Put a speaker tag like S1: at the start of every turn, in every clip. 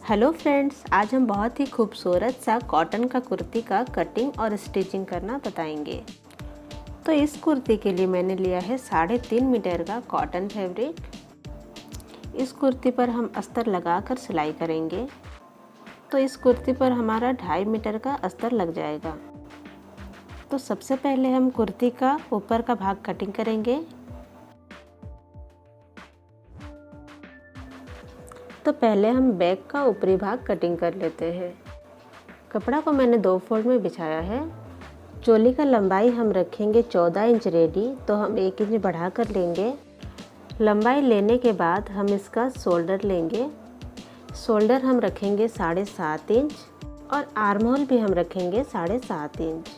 S1: Hello friends, आज हम बहुत ही खूबसूरत सा कॉटन का कुर्ती का कटिंग और स्टिचिंग करना बताएंगे। तो इस कुर्ती के लिए मैंने लिया है 3.5 मीटर का कॉटन फैब्रिक। इस कुर्ती पर हम अस्तर लगाकर सिलाई करेंगे। तो इस कुर्ती पर हमारा 2.5 मीटर का अस्तर लग जाएगा। तो सबसे पहले हम कुर्ती का ऊपर का भाग कटिंग करेंगे। तो पहले हम बैक का ऊपरी भाग कटिंग कर लेते हैं। कपड़ा को मैंने 2 फोल्ड में बिछाया है। चोली का लंबाई हम रखेंगे 14 इंच रेडी, तो हम 1 इंच बढ़ा कर लेंगे। लंबाई लेने के बाद हम इसका शोल्डर लेंगे। शोल्डर हम रखेंगे 7.5 इंच और आर्म होल भी हम रखेंगे 7.5 इंच।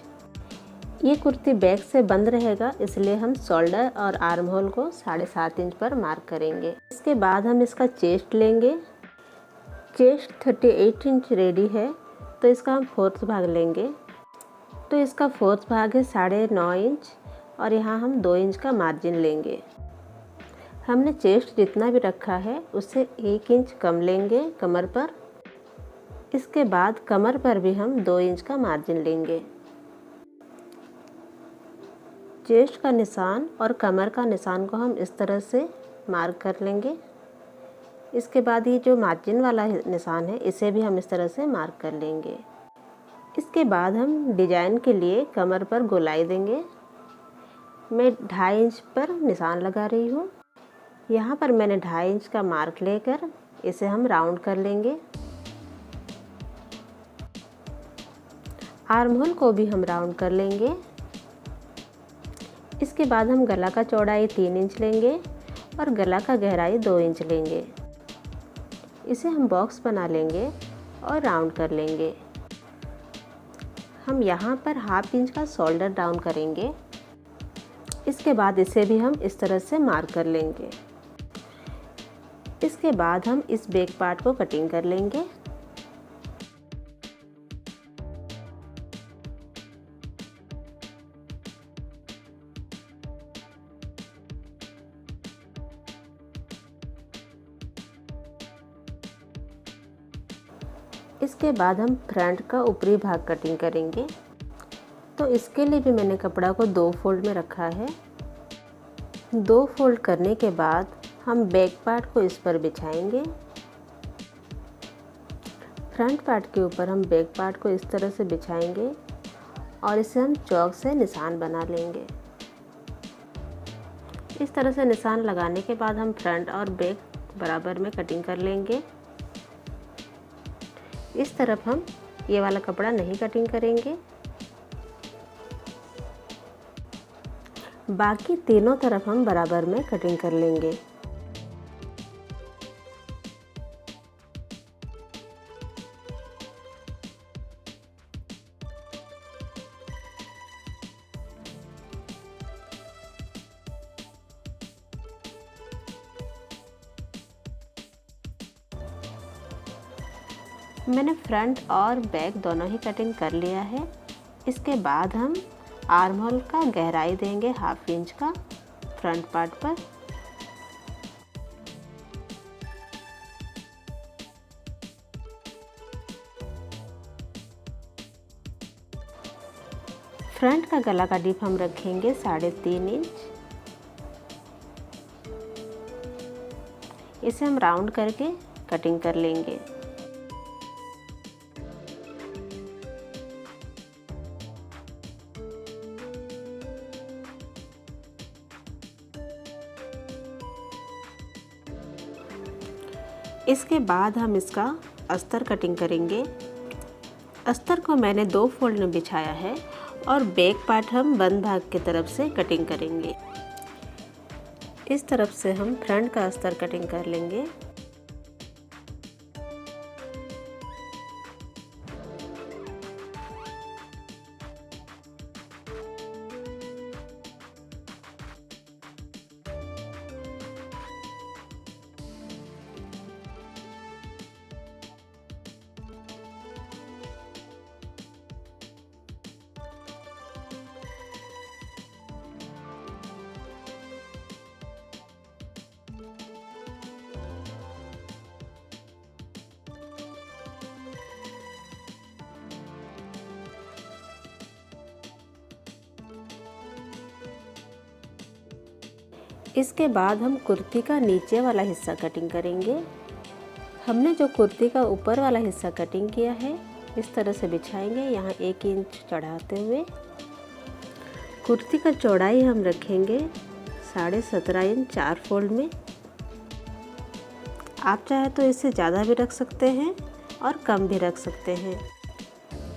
S1: ये कुर्ती बैक से बंद रहेगा, इसलिए हम शोल्डर और आर्म होल को 7.5 इंच पर मार्क करेंगे। इसके बाद हम इसका चेस्ट लेंगे। चेस्ट 38 इंच रेडी है, तो इसका हम 4th भाग लेंगे। तो इसका 4th भाग है 9.5 इंच और यहाँ हम 2 इंच का मार्जिन लेंगे। हमने चेस्ट जितना भी रखा है उससे 1 इंच कम लेंगे कमर पर। इसके बाद कमर पर भी हम 2 इंच का मार्जिन लेंगे। चेस्ट का निशान और कमर का निशान को हम इस तरह से मार्क कर लेंगे। इसके बाद ये जो मार्जिन वाला निशान है इसे भी हम इस तरह से मार्क कर लेंगे। इसके बाद हम डिजाइन के लिए कमर पर गोलाई देंगे। मैं 2.5 इंच पर निशान लगा रही हूँ। यहाँ पर मैंने 2.5 इंच का मार्क लेकर इसे हम राउंड कर लेंगे। आर्म होल को भी हम राउंड कर लेंगे। इसके बाद हम गला का चौड़ाई 3 इंच लेंगे और गला का गहराई 2 इंच लेंगे। इसे हम बॉक्स बना लेंगे और राउंड कर लेंगे। हम यहाँ पर 1/2 इंच का शोल्डर डाउन करेंगे। इसके बाद इसे भी हम इस तरह से मार्क कर लेंगे। इसके बाद हम इस बैक पार्ट को कटिंग कर लेंगे। इसके बाद हम फ्रंट का ऊपरी भाग कटिंग करेंगे। तो इसके लिए भी मैंने कपड़ा को 2 फोल्ड में रखा है। 2 फोल्ड करने के बाद हम बैक पार्ट को इस पर बिछाएंगे। फ्रंट पार्ट के ऊपर हम बैक पार्ट को इस तरह से बिछाएंगे और इसे हम चॉक से निशान बना लेंगे। इस तरह से निशान लगाने के बाद हम फ्रंट और बैक बराबर में कटिंग कर लेंगे। इस तरफ हम ये वाला कपड़ा नहीं कटिंग करेंगे। बाकी तीनों तरफ हम बराबर में कटिंग कर लेंगे। मैंने फ्रंट और बैक दोनों ही कटिंग कर लिया है। इसके बाद हम आर्म होल का गहराई देंगे 1/2 इंच का फ्रंट पार्ट पर। फ्रंट का गला का डिप हम रखेंगे 3.5 इंच। इसे हम राउंड करके कटिंग कर लेंगे। इसके बाद हम इसका अस्तर कटिंग करेंगे। अस्तर को मैंने 2 फोल्ड में बिछाया है और बैक पार्ट हम बंद भाग की तरफ से कटिंग करेंगे। इस तरफ से हम फ्रंट का अस्तर कटिंग कर लेंगे। इसके बाद हम कुर्ती का नीचे वाला हिस्सा कटिंग करेंगे। हमने जो कुर्ती का ऊपर वाला हिस्सा कटिंग किया है इस तरह से बिछाएंगे, यहाँ 1 इंच चढ़ाते हुए। कुर्ती का चौड़ाई हम रखेंगे 17.5 इंच 4 फोल्ड में। आप चाहे तो इससे ज़्यादा भी रख सकते हैं और कम भी रख सकते हैं।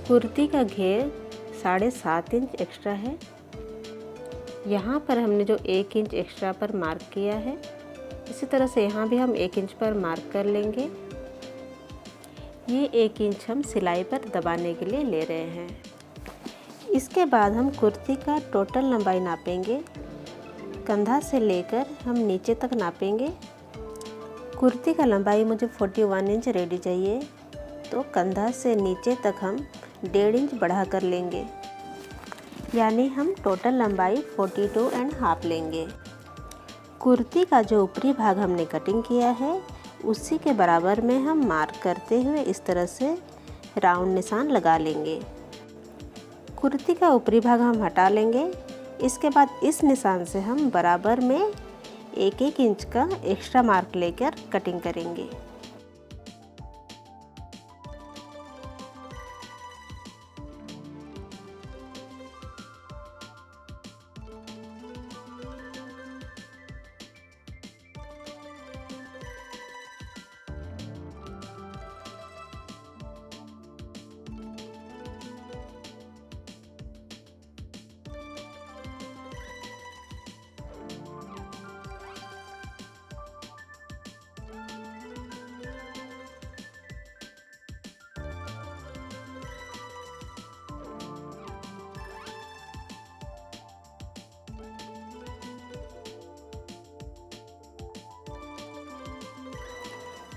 S1: कुर्ती का घेर 7.5 इंच एक्स्ट्रा है। यहाँ पर हमने जो 1 इंच एक्स्ट्रा पर मार्क किया है, इसी तरह से यहाँ भी हम 1 इंच पर मार्क कर लेंगे। ये 1 इंच हम सिलाई पर दबाने के लिए ले रहे हैं। इसके बाद हम कुर्ती का टोटल लंबाई नापेंगे। कंधा से लेकर हम नीचे तक नापेंगे। कुर्ती का लंबाई मुझे 41 इंच रेडी चाहिए, तो कंधा से नीचे तक हम 1.5 इंच बढ़ा कर लेंगे, यानी हम टोटल लंबाई 42.5 लेंगे। कुर्ती का जो ऊपरी भाग हमने कटिंग किया है उसी के बराबर में हम मार्क करते हुए इस तरह से राउंड निशान लगा लेंगे। कुर्ती का ऊपरी भाग हम हटा लेंगे। इसके बाद इस निशान से हम बराबर में 1-1 इंच का एक्स्ट्रा मार्क लेकर कटिंग करेंगे।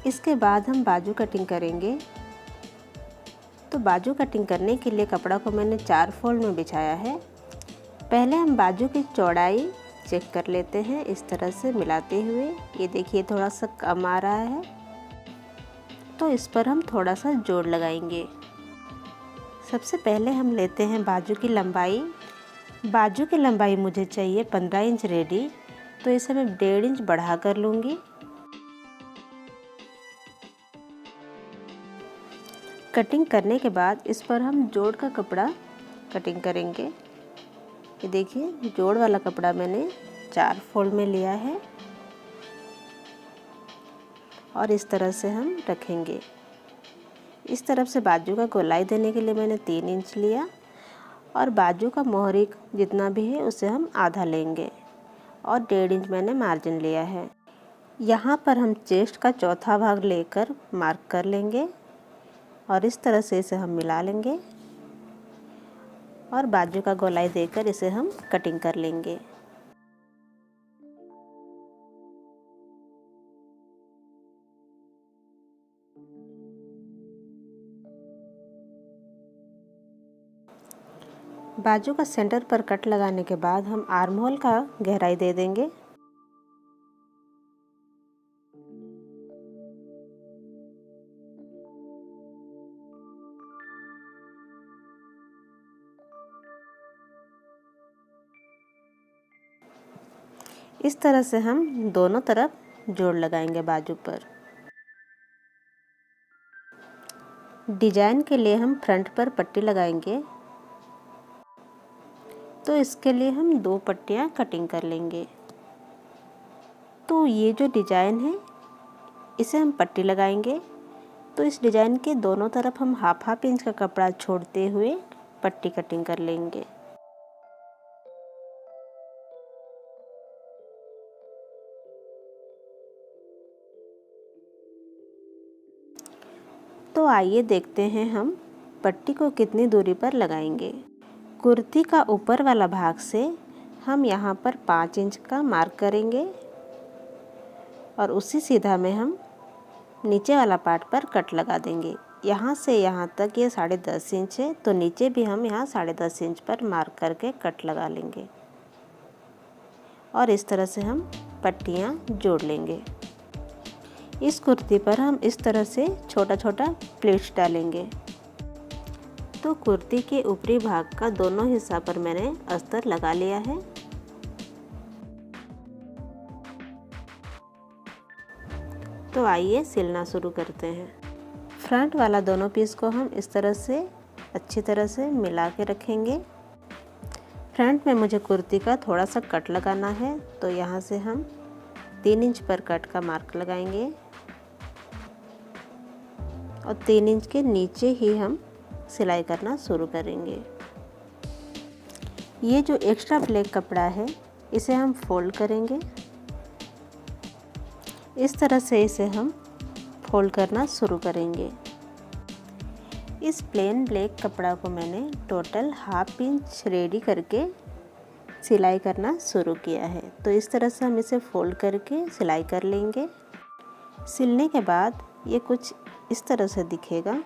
S1: इसके बाद हम बाजू कटिंग करेंगे। तो बाजू कटिंग करने के लिए कपड़ा को मैंने 4 फोल्ड में बिछाया है। पहले हम बाजू की चौड़ाई चेक कर लेते हैं, इस तरह से मिलाते हुए। ये देखिए थोड़ा सा कम आ रहा है, तो इस पर हम थोड़ा सा जोड़ लगाएंगे। सबसे पहले हम लेते हैं बाजू की लंबाई। बाजू की लंबाई मुझे चाहिए 15 इंच रेडी, तो इसे मैं 1.5 इंच बढ़ा कर लूँगी। कटिंग करने के बाद इस पर हम जोड़ का कपड़ा कटिंग करेंगे। ये देखिए जोड़ वाला कपड़ा मैंने 4 फोल्ड में लिया है और इस तरह से हम रखेंगे। इस तरफ से बाजू का गोलाई देने के लिए मैंने 3 इंच लिया और बाजू का मोहरी जितना भी है उसे हम आधा लेंगे और 1.5 इंच मैंने मार्जिन लिया है। यहाँ पर हम चेस्ट का चौथा भाग लेकर मार्क कर लेंगे और इस तरह से इसे हम मिला लेंगे और बाजू का गोलाई देकर इसे हम कटिंग कर लेंगे। बाजू का सेंटर पर कट लगाने के बाद हम आर्म होल का गहराई दे देंगे। इस तरह से हम दोनों तरफ जोड़ लगाएंगे बाजू पर। डिजाइन के लिए हम फ्रंट पर पट्टी लगाएंगे, तो इसके लिए हम 2 पट्टियाँ कटिंग कर लेंगे। तो ये जो डिजाइन है इसे हम पट्टी लगाएंगे, तो इस डिजाइन के दोनों तरफ हम हाफ इंच का कपड़ा छोड़ते हुए पट्टी कटिंग कर लेंगे। तो आइए देखते हैं हम पट्टी को कितनी दूरी पर लगाएंगे। कुर्ती का ऊपर वाला भाग से हम यहाँ पर 5 इंच का मार्क करेंगे और उसी सीधा में हम नीचे वाला पार्ट पर कट लगा देंगे। यहाँ से यहाँ तक ये 10.5 इंच है, तो नीचे भी हम यहाँ 10.5 इंच पर मार्क करके कट लगा लेंगे और इस तरह से हम पट्टियाँ जोड़ लेंगे। इस कुर्ती पर हम इस तरह से छोटा छोटा प्लेट्स डालेंगे। तो कुर्ती के ऊपरी भाग का दोनों हिस्सा पर मैंने अस्तर लगा लिया है। तो आइए सिलना शुरू करते हैं। फ्रंट वाला दोनों पीस को हम इस तरह से अच्छी तरह से मिला के रखेंगे। फ्रंट में मुझे कुर्ती का थोड़ा सा कट लगाना है, तो यहाँ से हम 3 इंच पर कट का मार्क लगाएंगे और 3 इंच के नीचे ही हम सिलाई करना शुरू करेंगे। ये जो एक्स्ट्रा ब्लैक कपड़ा है इसे हम फोल्ड करेंगे। इस तरह से इसे हम फोल्ड करना शुरू करेंगे। इस प्लेन ब्लैक कपड़ा को मैंने टोटल 1/2 इंच रेडी करके सिलाई करना शुरू किया है। तो इस तरह से हम इसे फोल्ड करके सिलाई कर लेंगे। सिलने के बाद ये कुछ इस तरह से दिखेगा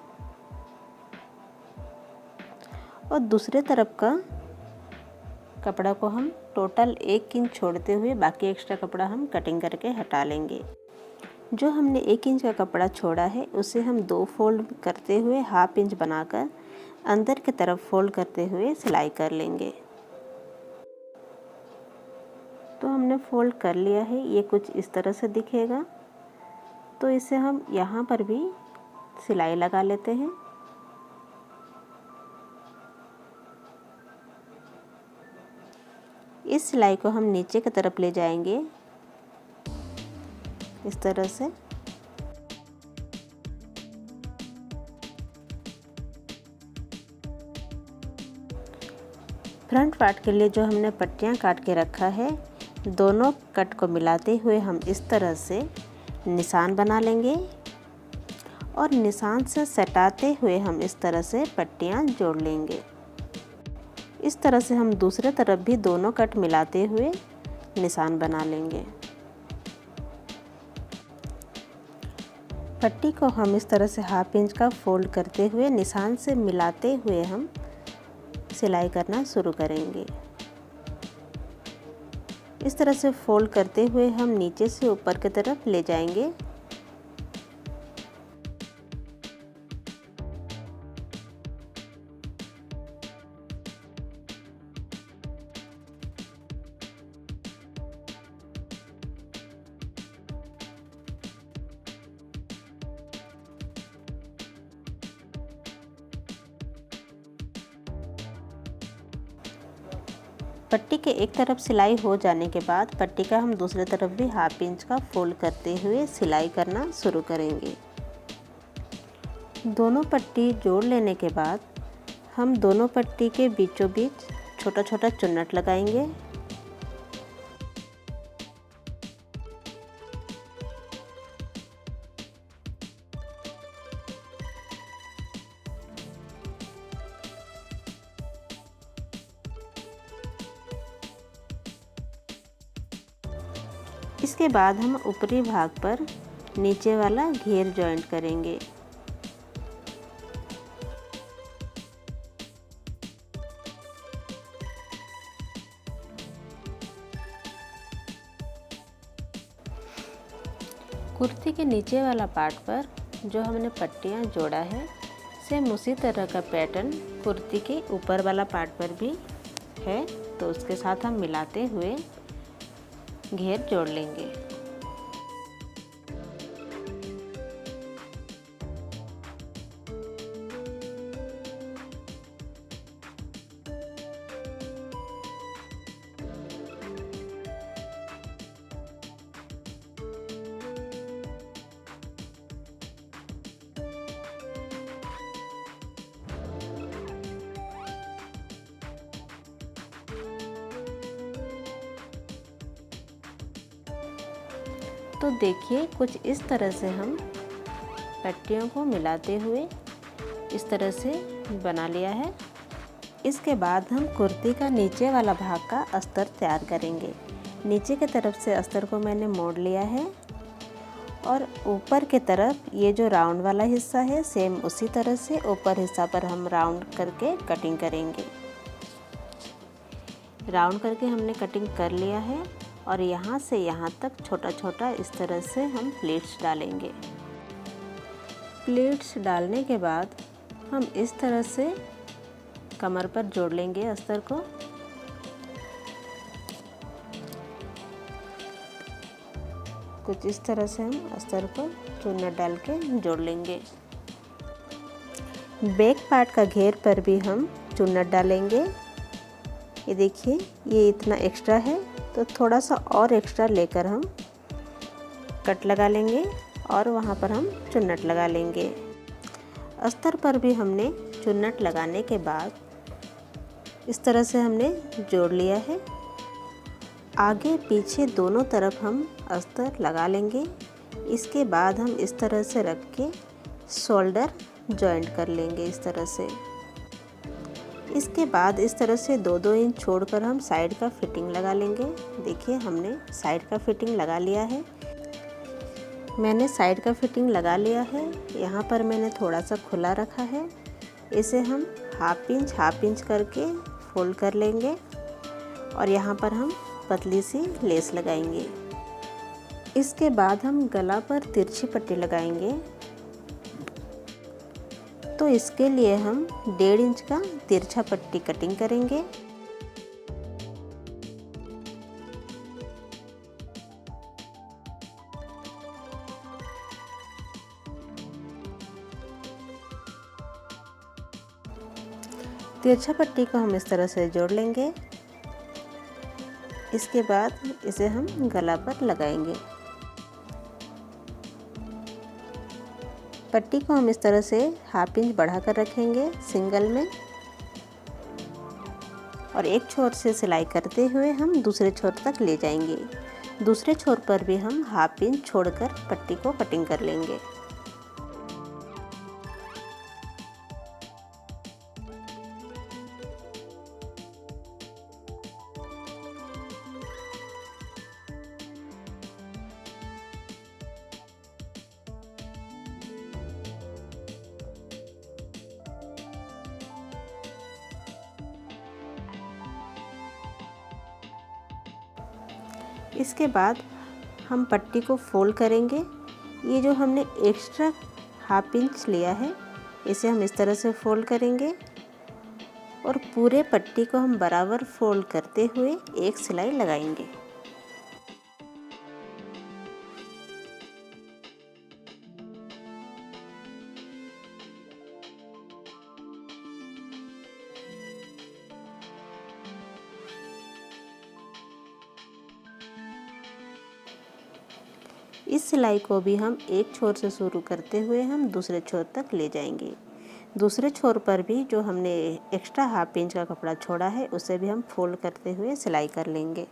S1: और दूसरे तरफ का कपड़ा को हम टोटल 1 इंच छोड़ते हुए बाकी एक्स्ट्रा कपड़ा हम कटिंग करके हटा लेंगे। जो हमने 1 इंच का कपड़ा छोड़ा है उसे हम 2 फोल्ड करते हुए 1/2 इंच बनाकर अंदर की तरफ फोल्ड करते हुए सिलाई कर लेंगे। तो हमने फोल्ड कर लिया है, ये कुछ इस तरह से दिखेगा। तो इसे हम यहाँ पर भी सिलाई लगा लेते हैं। इस सिलाई को हम नीचे की तरफ ले जाएंगे इस तरह से। फ्रंट पार्ट के लिए जो हमने पट्टियाँ काट के रखा है, दोनों कट को मिलाते हुए हम इस तरह से निशान बना लेंगे और निशान से सटाते हुए हम इस तरह से पट्टियाँ जोड़ लेंगे। इस तरह से हम दूसरे तरफ भी दोनों कट मिलाते हुए निशान बना लेंगे। पट्टी को हम इस तरह से 1/2 इंच का फोल्ड करते हुए निशान से मिलाते हुए हम सिलाई करना शुरू करेंगे। इस तरह से फोल्ड करते हुए हम नीचे से ऊपर की तरफ ले जाएंगे। पट्टी के एक तरफ सिलाई हो जाने के बाद पट्टी का हम दूसरे तरफ भी 1/2 इंच का फोल्ड करते हुए सिलाई करना शुरू करेंगे। दोनों पट्टी जोड़ लेने के बाद हम दोनों पट्टी के बीचों बीच छोटा छोटा चुन्नट लगाएंगे। इसके बाद हम ऊपरी भाग पर नीचे वाला घेर जॉइंट करेंगे। कुर्ती के नीचे वाला पार्ट पर जो हमने पट्टियाँ जोड़ा है, सेम उसी तरह का पैटर्न कुर्ती के ऊपर वाला पार्ट पर भी है। तो उसके साथ हम मिलाते हुए घेर जोड़ लेंगे। तो देखिए कुछ इस तरह से हम पट्टियों को मिलाते हुए इस तरह से बना लिया है। इसके बाद हम कुर्ती का नीचे वाला भाग का अस्तर तैयार करेंगे। नीचे की तरफ से अस्तर को मैंने मोड़ लिया है और ऊपर की तरफ ये जो राउंड वाला हिस्सा है, सेम उसी तरह से ऊपर हिस्सा पर हम राउंड करके कटिंग करेंगे। राउंड करके हमने कटिंग कर लिया है और यहाँ से यहाँ तक छोटा छोटा इस तरह से हम प्लीट्स डालेंगे। प्लीट्स डालने के बाद हम इस तरह से कमर पर जोड़ लेंगे अस्तर को। कुछ इस तरह से हम अस्तर को चुन्नट डाल के जोड़ लेंगे। बैक पार्ट का घेर पर भी हम चुन्नट डालेंगे। ये देखिए, ये इतना एक्स्ट्रा है तो थोड़ा सा और एक्स्ट्रा लेकर हम कट लगा लेंगे और वहाँ पर हम चुन्नट लगा लेंगे। अस्तर पर भी हमने चुन्नट लगाने के बाद इस तरह से हमने जोड़ लिया है। आगे पीछे दोनों तरफ हम अस्तर लगा लेंगे। इसके बाद हम इस तरह से रख के शोल्डर जॉइंट कर लेंगे इस तरह से। इसके बाद इस तरह से 2-2 इंच छोड़कर हम साइड का फिटिंग लगा लेंगे। देखिए, हमने साइड का फिटिंग लगा लिया है। मैंने साइड का फिटिंग लगा लिया है। यहाँ पर मैंने थोड़ा सा खुला रखा है। इसे हम हाफ इंच करके फोल्ड कर लेंगे और यहाँ पर हम पतली सी लेस लगाएंगे। इसके बाद हम गला पर तिरछी पट्टी लगाएंगे। तो इसके लिए हम 1.5 इंच का तिरछा पट्टी कटिंग करेंगे। तिरछा पट्टी को हम इस तरह से जोड़ लेंगे। इसके बाद इसे हम गला पर लगाएंगे। पट्टी को हम इस तरह से हाफ इंच बढ़ाकर रखेंगे सिंगल में और एक छोर से सिलाई करते हुए हम दूसरे छोर तक ले जाएंगे। दूसरे छोर पर भी हम हाफ इंच छोड़कर पट्टी को कटिंग कर लेंगे। इसके बाद हम पट्टी को फोल्ड करेंगे। ये जो हमने एक्स्ट्रा हाफ इंच लिया है इसे हम इस तरह से फोल्ड करेंगे और पूरे पट्टी को हम बराबर फोल्ड करते हुए एक सिलाई लगाएंगे। इस सिलाई को भी हम एक छोर से शुरू करते हुए हम दूसरे छोर तक ले जाएंगे। दूसरे छोर पर भी जो हमने एक्स्ट्रा हाफ इंच का कपड़ा छोड़ा है उसे भी हम फोल्ड करते हुए सिलाई कर लेंगे।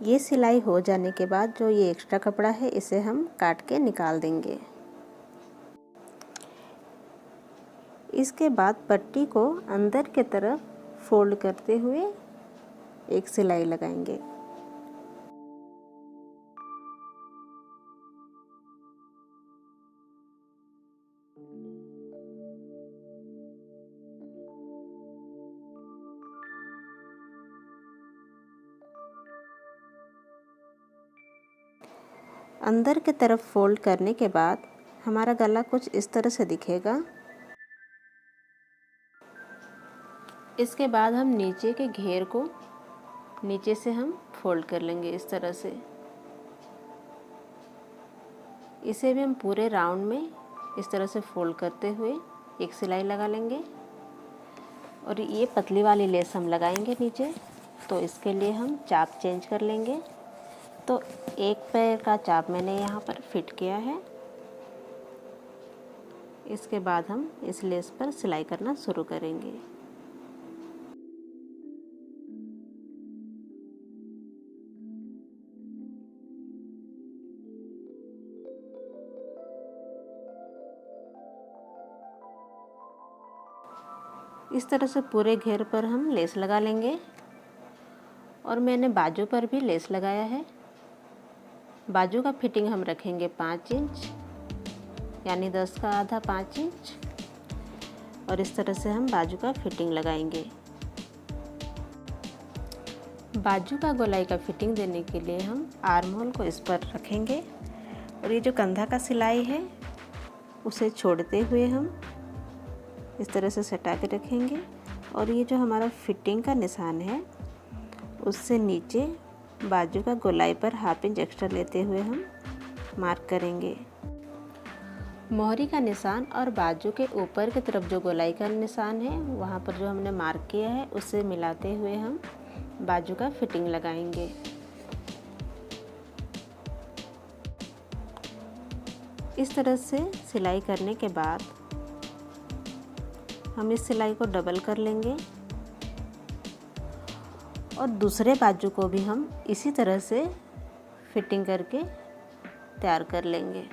S1: ये सिलाई हो जाने के बाद जो ये एक्स्ट्रा कपड़ा है इसे हम काट के निकाल देंगे। इसके बाद पट्टी को अंदर के तरफ फोल्ड करते हुए एक सिलाई लगाएंगे। अंदर के तरफ फोल्ड करने के बाद हमारा गला कुछ इस तरह से दिखेगा। इसके बाद हम नीचे के घेर को नीचे से हम फोल्ड कर लेंगे इस तरह से। इसे भी हम पूरे राउंड में इस तरह से फोल्ड करते हुए एक सिलाई लगा लेंगे और ये पतली वाली लेस हम लगाएंगे नीचे। तो इसके लिए हम चाप चेंज कर लेंगे। तो एक पैर का चाप मैंने यहाँ पर फिट किया है। इसके बाद हम इस लेस पर सिलाई करना शुरू करेंगे। इस तरह से पूरे घेर पर हम लेस लगा लेंगे और मैंने बाजू पर भी लेस लगाया है। बाजू का फिटिंग हम रखेंगे 5 इंच, यानी 10 का आधा 5 इंच, और इस तरह से हम बाजू का फिटिंग लगाएंगे। बाजू का गोलाई का फिटिंग देने के लिए हम आर्म होल को इस पर रखेंगे और ये जो कंधा का सिलाई है उसे छोड़ते हुए हम इस तरह से सटा के रखेंगे और ये जो हमारा फिटिंग का निशान है उससे नीचे बाजू का गोलाई पर हाफ इंच एक्स्ट्रा लेते हुए हम मार्क करेंगे। मोहरी का निशान और बाजू के ऊपर की तरफ जो गोलाई का निशान है वहाँ पर जो हमने मार्क किया है उससे मिलाते हुए हम बाजू का फिटिंग लगाएंगे। इस तरह से सिलाई करने के बाद हम इस सिलाई को डबल कर लेंगे और दूसरे बाजू को भी हम इसी तरह से फिटिंग करके तैयार कर लेंगे।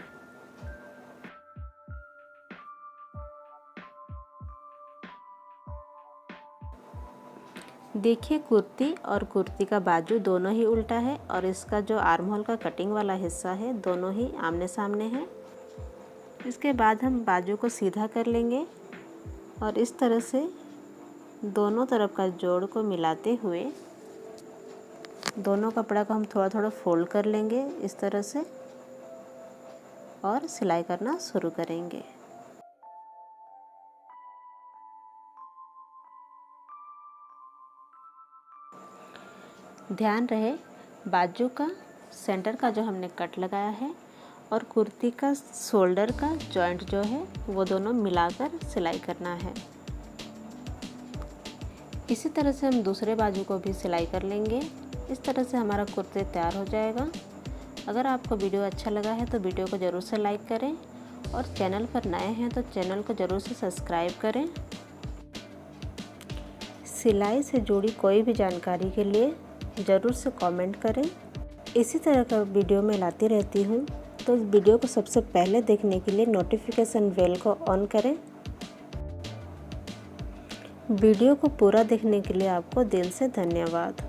S1: देखिए कुर्ती और कुर्ती का बाजू दोनों ही उल्टा है और इसका जो आर्म होल का कटिंग वाला हिस्सा है दोनों ही आमने सामने है। इसके बाद हम बाजू को सीधा कर लेंगे और इस तरह से दोनों तरफ का जोड़ को मिलाते हुए दोनों कपड़ा को हम थोड़ा थोड़ा फोल्ड कर लेंगे इस तरह से और सिलाई करना शुरू करेंगे। ध्यान रहे बाजू का सेंटर का जो हमने कट लगाया है और कुर्ती का शोल्डर का जॉइंट जो है वो दोनों मिलाकर सिलाई करना है। इसी तरह से हम दूसरे बाजू को भी सिलाई कर लेंगे। इस तरह से हमारा कुर्ती तैयार हो जाएगा। अगर आपको वीडियो अच्छा लगा है तो वीडियो को ज़रूर से लाइक करें और चैनल पर नए हैं तो चैनल को ज़रूर से सब्सक्राइब करें। सिलाई से जुड़ी कोई भी जानकारी के लिए ज़रूर से कमेंट करें। इसी तरह का वीडियो मैं लाती रहती हूँ, तो वीडियो को सबसे पहले देखने के लिए नोटिफिकेशन बेल को ऑन करें। वीडियो को पूरा देखने के लिए आपको दिल से धन्यवाद।